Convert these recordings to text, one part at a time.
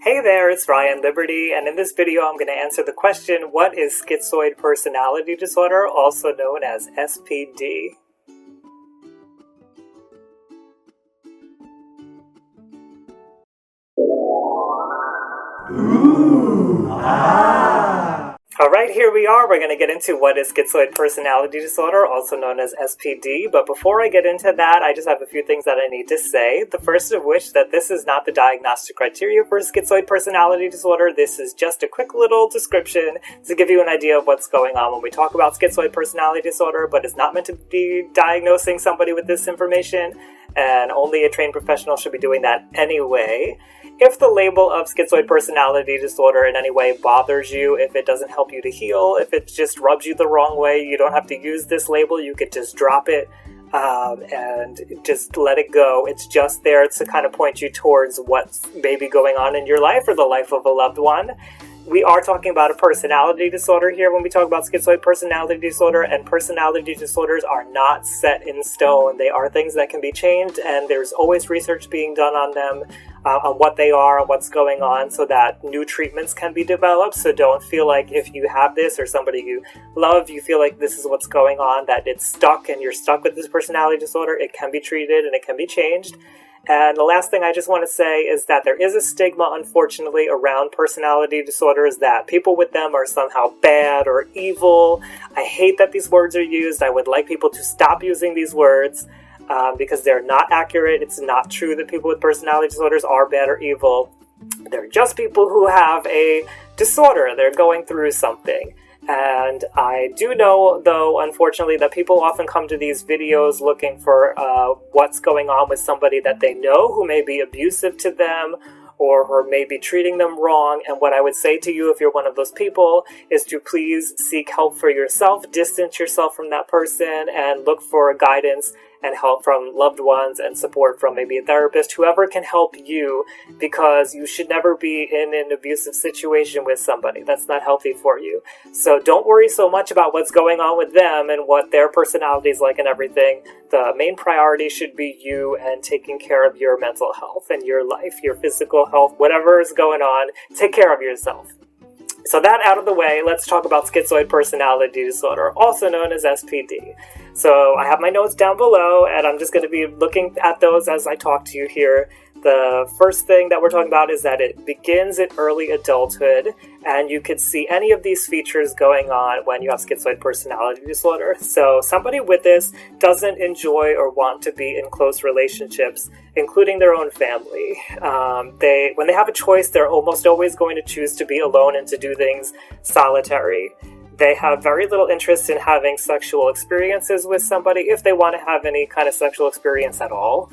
Hey there, it's Ryan Liberty, and in this video I'm going to answer the question, what is Schizoid Personality Disorder, also known as SPD? Alright, here we are. We're going to get into what is Schizoid Personality Disorder, also known as SPD, but before I get into that, I just have a few things that I need to say. The first of which, that this is not the diagnostic criteria for Schizoid Personality Disorder. This is just a quick little description to give you an idea of what's going on when we talk about Schizoid Personality Disorder, but it's not meant to be diagnosing somebody with this information, and only a trained professional should be doing that anyway. If the label of Schizoid Personality Disorder in any way bothers you, if it doesn't help you to heal, if it just rubs you the wrong way, you don't have to use this label. You could just drop it and just let it go. It's just there to kind of point you towards what's maybe going on in your life or the life of a loved one. We are talking about a personality disorder here when we talk about Schizoid Personality Disorder, and personality disorders are not set in stone. They are things that can be changed, and there's always research being done on them, on what they are, on what's going on, so that new treatments can be developed. So don't feel like if you have this or somebody you love, you feel like this is what's going on, that it's stuck and you're stuck with this personality disorder. It can be treated and it can be changed. And the last thing I just want to say is that there is a stigma, unfortunately, around personality disorders, that people with them are somehow bad or evil. I hate that these words are used. I would like people to stop using these words because they're not accurate. It's not true that people with personality disorders are bad or evil. They're just people who have a disorder. They're going through something. And I do know, though, unfortunately, that people often come to these videos looking for what's going on with somebody that they know who may be abusive to them or may be treating them wrong. And what I would say to you, if you're one of those people, is to please seek help for yourself, distance yourself from that person, and look for guidance and help from loved ones and support from maybe a therapist, whoever can help you, because you should never be in an abusive situation with somebody. That's not healthy for you. So don't worry so much about what's going on with them and what their personality is like and everything. The main priority should be you and taking care of your mental health and your life, your physical health, whatever is going on. Take care of yourself. So that out of the way, let's talk about Schizoid Personality Disorder, also known as SPD. So I have my notes down below, and I'm just going to be looking at those as I talk to you here. The first thing that we're talking about is that it begins in early adulthood, and you could see any of these features going on when you have Schizoid Personality Disorder. So somebody with this doesn't enjoy or want to be in close relationships, including their own family. When they have a choice, they're almost always going to choose to be alone and to do things solitary. They have very little interest in having sexual experiences with somebody, if they want to have any kind of sexual experience at all.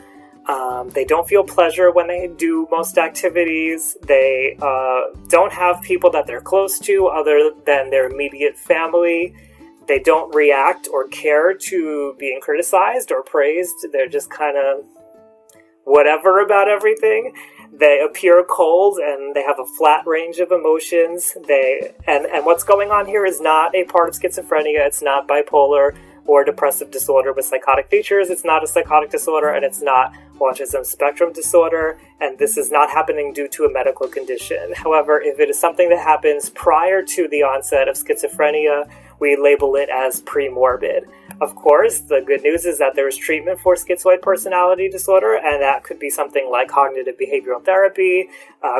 They don't feel pleasure when they do most activities. They don't have people that they're close to other than their immediate family. They don't react or care to being criticized or praised. They're just kind of whatever about everything. They appear cold and they have a flat range of emotions. And what's going on here is not a part of schizophrenia. It's not bipolar or depressive disorder with psychotic features. It's not a psychotic disorder, and it's not autism spectrum disorder, and this is not happening due to a medical condition. However, if it is something that happens prior to the onset of schizophrenia, we label it as premorbid. Of course, the good news is that there is treatment for Schizoid Personality Disorder, and that could be something like cognitive behavioral therapy,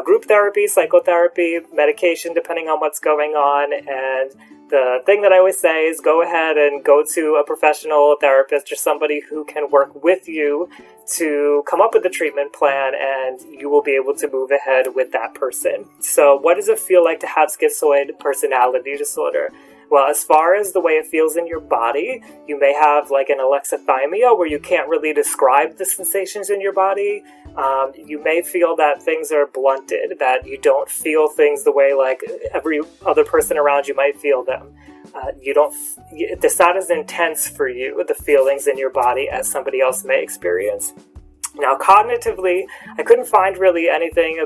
group therapy, psychotherapy, medication, depending on what's going on. And the thing that I always say is go ahead and go to a professional therapist or somebody who can work with you to come up with a treatment plan, and you will be able to move ahead with that person. So what does it feel like to have Schizoid Personality Disorder? Well, as far as the way it feels in your body, you may have like an alexithymia where you can't really describe the sensations in your body. You may feel that things are blunted, that you don't feel things the way like every other person around you might feel them. It's not as intense for you, the feelings in your body, as somebody else may experience. Now, cognitively, I couldn't find really anything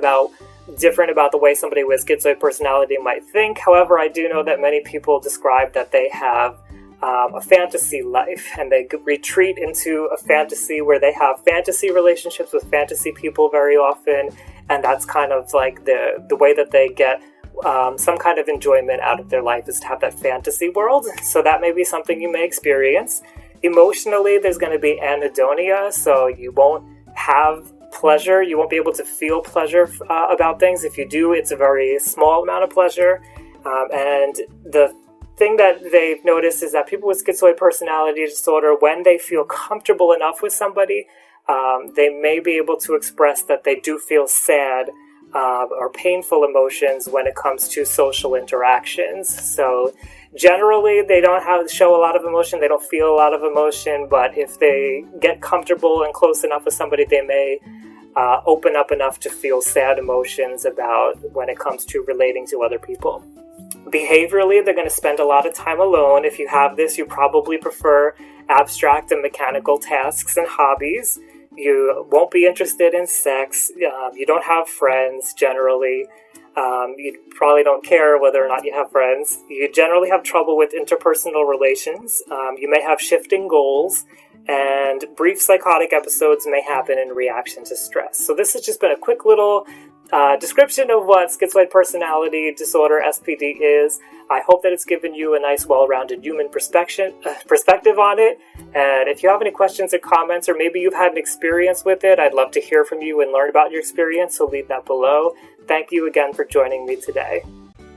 different about the way somebody with schizoid personality might think. However, I do know that many people describe that they have a fantasy life, and they retreat into a fantasy where they have fantasy relationships with fantasy people very often, and that's kind of like the way that they get some kind of enjoyment out of their life, is to have that fantasy world. So that may be something you may experience. Emotionally, there's going to be anhedonia, so you won't have pleasure. You won't be able to feel pleasure about things. If you do, it's a very small amount of pleasure. And the thing that they've noticed is that people with schizoid personality disorder, when they feel comfortable enough with somebody, they may be able to express that they do feel sad or painful emotions when it comes to social interactions. So generally, they don't show a lot of emotion, they don't feel a lot of emotion, but if they get comfortable and close enough with somebody, they may open up enough to feel sad emotions about when it comes to relating to other people. Behaviorally, they're going to spend a lot of time alone. If you have this, you probably prefer abstract and mechanical tasks and hobbies. You won't be interested in sex. You don't have friends generally. You probably don't care whether or not you have friends. You generally have trouble with interpersonal relations. You may have shifting goals, and brief psychotic episodes may happen in reaction to stress. So this has just been a quick little description of what schizoid personality disorder, SPD, is. I hope that it's given you a nice, well-rounded human perspective on it. And if you have any questions or comments, or maybe you've had an experience with it, I'd love to hear from you and learn about your experience, so leave that below. Thank you again for joining me today.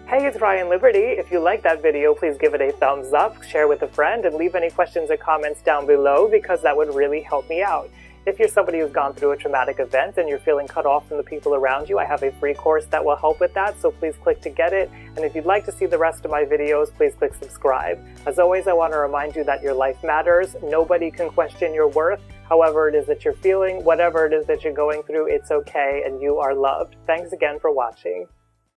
Hey, it's Ryan Liberty. If you liked that video, please give it a thumbs up, share with a friend, and leave any questions or comments down below, because that would really help me out. If you're somebody who's gone through a traumatic event and you're feeling cut off from the people around you, I have a free course that will help with that, so please click to get it. And if you'd like to see the rest of my videos, please click subscribe. As always, I want to remind you that your life matters. Nobody can question your worth. However it is that you're feeling, whatever it is that you're going through, it's okay, and you are loved. Thanks again for watching.